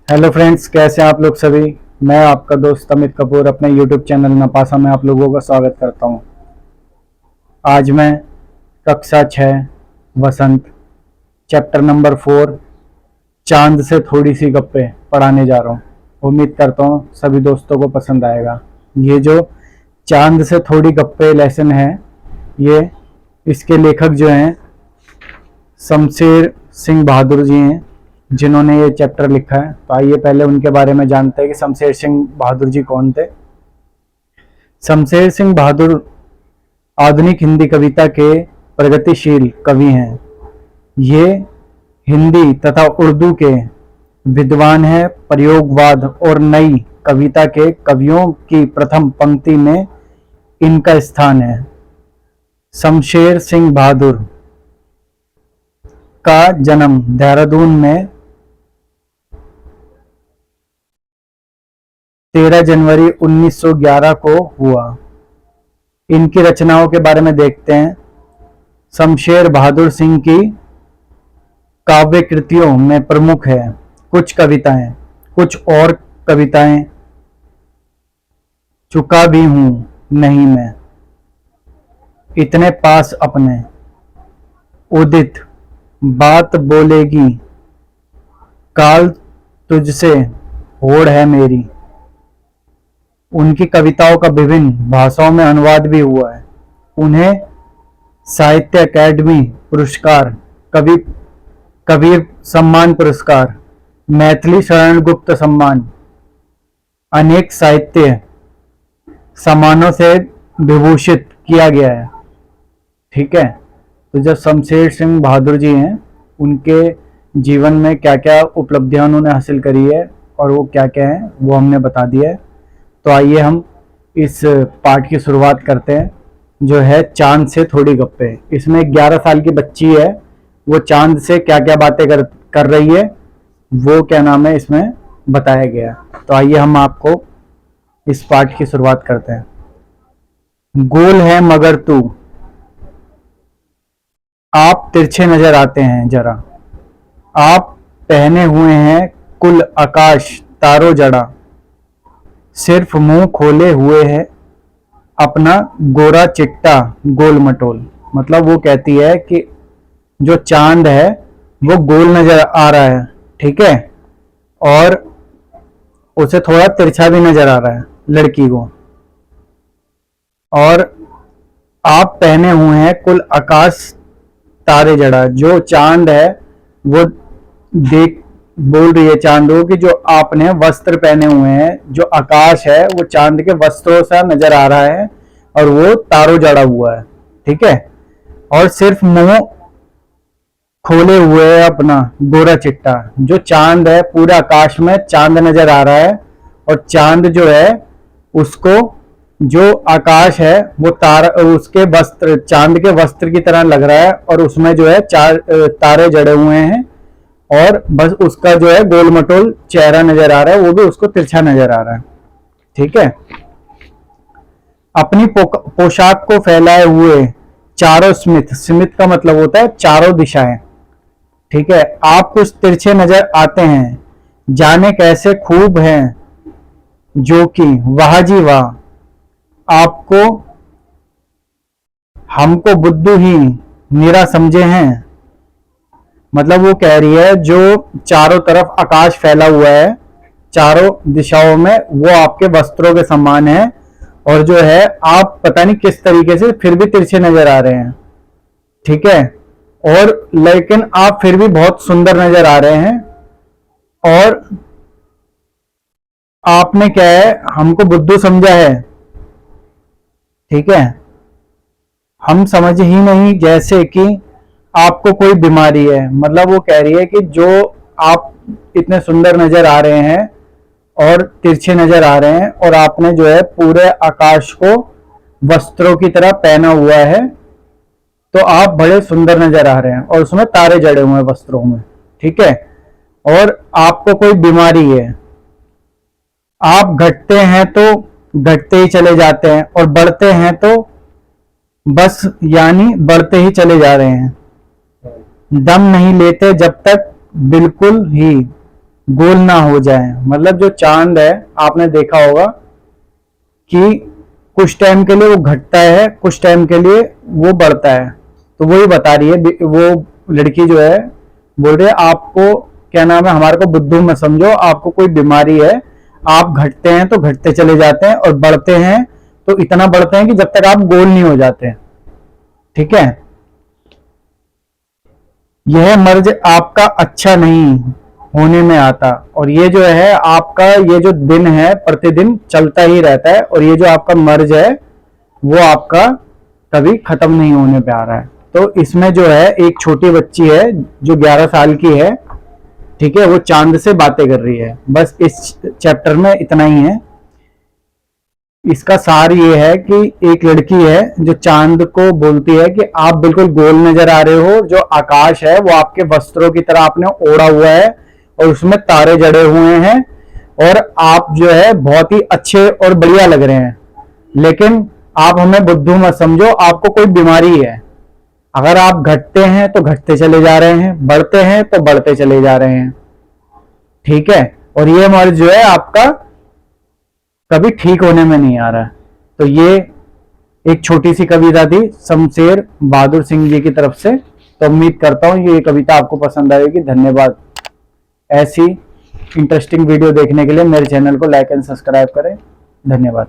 Hello friends, कैसे हैं आप लोग सभी। मैं आपका दोस्त अमित कपूर अपने यूट्यूब चैनल नपासा में आप लोगों का स्वागत करता हूं। आज मैं कक्षा 6 वसंत चैप्टर नंबर 4 चांद से थोड़ी सी गप्पे पढ़ाने जा रहा हूं। उम्मीद करता हूं सभी दोस्तों को पसंद आएगा। ये जो चांद से थोड़ी गप्पे लेसन है, ये इसके लेखक जो हैं शमशेर सिंह बहादुर जी हैं, जिन्होंने ये चैप्टर लिखा है। तो आइए पहले उनके बारे में जानते हैं कि शमशेर सिंह बहादुर जी कौन थे। शमशेर सिंह बहादुर आधुनिक हिंदी कविता के प्रगतिशील कवि हैं। ये हिंदी तथा उर्दू के विद्वान हैं। प्रयोगवाद और नई कविता के कवियों की प्रथम पंक्ति में इनका स्थान है। शमशेर सिंह बहादुर का जन्म देहरादून में 13 जनवरी 1911 को हुआ। इनकी रचनाओं के बारे में देखते हैं। शमशेर बहादुर सिंह की काव्य कृतियों में प्रमुख है कुछ कविताएं, कुछ और कविताएं चुका भी हूं नहीं मैं, इतने पास अपने, उदित बात बोलेगी, काल तुझसे होड़ है मेरी। उनकी कविताओं का विभिन्न भाषाओं में अनुवाद भी हुआ है। उन्हें साहित्य अकादमी पुरस्कार, कबीर सम्मान पुरस्कार, मैथिली शरण गुप्त सम्मान, अनेक साहित्य सम्मानों से विभूषित किया गया है। ठीक है, तो जब शमशेर सिंह बहादुर जी हैं, उनके जीवन में क्या क्या उपलब्धियां उन्होंने हासिल करी है और वो क्या क्या है वो हमने बता दिया है। तो आइए हम इस पाठ की शुरुआत करते हैं, जो है चांद से थोड़ी गप्पे। इसमें 11 साल की बच्ची है, वो चांद से क्या क्या बातें कर रही है वो क्या नाम है इसमें बताया गया। तो आइए हम आपको इस पाठ की शुरुआत करते हैं। गोल है मगर तू, आप तिरछे नजर आते हैं जरा, आप पहने हुए हैं कुल आकाश तारो जड़ा, सिर्फ मुंह खोले हुए है अपना गोरा चिट्टा गोल मटोल। मतलब वो कहती है कि जो चांद है वो गोल नजर आ रहा है, ठीक है, और उसे थोड़ा तिरछा भी नजर आ रहा है लड़की को। और आप पहने हुए हैं कुल आकाश तारे जड़ा, जो चांद है वो देख बोल रही है चांद को कि जो आपने वस्त्र पहने हुए हैं, जो आकाश है वो चांद के वस्त्रों सा नजर आ रहा है और वो तारों जड़ा हुआ है, ठीक है, और सिर्फ मुंह खोले हुए है अपना गोरा चिट्टा। जो चांद है पूरे आकाश में चांद नजर आ रहा है और चांद जो है उसको, जो आकाश है वो उसके वस्त्र चांद के वस्त्र की तरह लग रहा है और उसमें जो है चार तारे जड़े हुए हैं और बस उसका जो है गोल मटोल चेहरा नजर आ रहा है, वो भी उसको तिरछा नजर आ रहा है, ठीक है। अपनी पोशाक को फैलाए हुए चारों स्मित, स्मित का मतलब होता है चारों दिशाएं, ठीक है, आप कुछ तिरछे नजर आते हैं, जाने कैसे खूब हैं जो कि वाह जी वाह, आपको हमको बुद्धू ही निरा समझे हैं। मतलब वो कह रही है जो चारों तरफ आकाश फैला हुआ है चारों दिशाओं में, वो आपके वस्त्रों के समान है और जो है आप पता नहीं किस तरीके से फिर भी तिरछे नजर आ रहे हैं, ठीक है, और लेकिन आप फिर भी बहुत सुंदर नजर आ रहे हैं। और आपने क्या है हमको बुद्धू समझा है, ठीक है, हम समझ ही नहीं जैसे कि आपको कोई बीमारी है। मतलब वो कह रही है कि जो आप इतने सुंदर नजर आ रहे हैं और तिरछे नजर आ रहे हैं और आपने जो है पूरे आकाश को वस्त्रों की तरह पहना हुआ है, तो आप बड़े सुंदर नजर आ रहे हैं और उसमें तारे जड़े हुए हैं वस्त्रों में, ठीक है, और आपको कोई बीमारी है। आप घटते हैं तो घटते ही चले जाते हैं और बढ़ते हैं तो बस यानी बढ़ते ही चले जा रहे हैं, दम नहीं लेते जब तक बिल्कुल ही गोल ना हो जाए। मतलब जो चांद है, आपने देखा होगा कि कुछ टाइम के लिए वो घटता है, कुछ टाइम के लिए वो बढ़ता है। तो वही बता रही है वो लड़की जो है, बोल रही है आपको क्या नाम है, हमारे को बुद्धू मत समझो, आपको कोई बीमारी है। आप घटते हैं तो घटते चले जाते हैं, और बढ़ते हैं तो इतना बढ़ते हैं कि जब तक आप गोल नहीं हो जाते। ठीक है, यह मर्ज आपका अच्छा नहीं होने में आता, और ये जो है आपका, ये जो दिन है प्रतिदिन चलता ही रहता है, और ये जो आपका मर्ज है वो आपका कभी खत्म नहीं होने पे आ रहा है। तो इसमें जो है एक छोटी बच्ची है जो 11 साल की है, ठीक है, वो चांद से बातें कर रही है। बस इस चैप्टर में इतना ही है। इसका सार ये है कि एक लड़की है जो चांद को बोलती है कि आप बिल्कुल गोल नजर आ रहे हो, जो आकाश है वो आपके वस्त्रों की तरह आपने ओढ़ा हुआ है और उसमें तारे जड़े हुए हैं, और आप जो है बहुत ही अच्छे और बढ़िया लग रहे हैं। लेकिन आप हमें बुद्धू मत समझो, आपको कोई बीमारी है। अगर आप घटते हैं तो घटते चले जा रहे हैं, बढ़ते हैं तो बढ़ते चले जा रहे हैं। ठीक है, और ये मर्ज जो है आपका कभी ठीक होने में नहीं आ रहा है। तो ये एक छोटी सी कविता थी शमशेर बहादुर सिंह जी की तरफ से। तो उम्मीद करता हूं ये कविता आपको पसंद आएगी। धन्यवाद। ऐसी इंटरेस्टिंग वीडियो देखने के लिए मेरे चैनल को लाइक एंड सब्सक्राइब करें। धन्यवाद।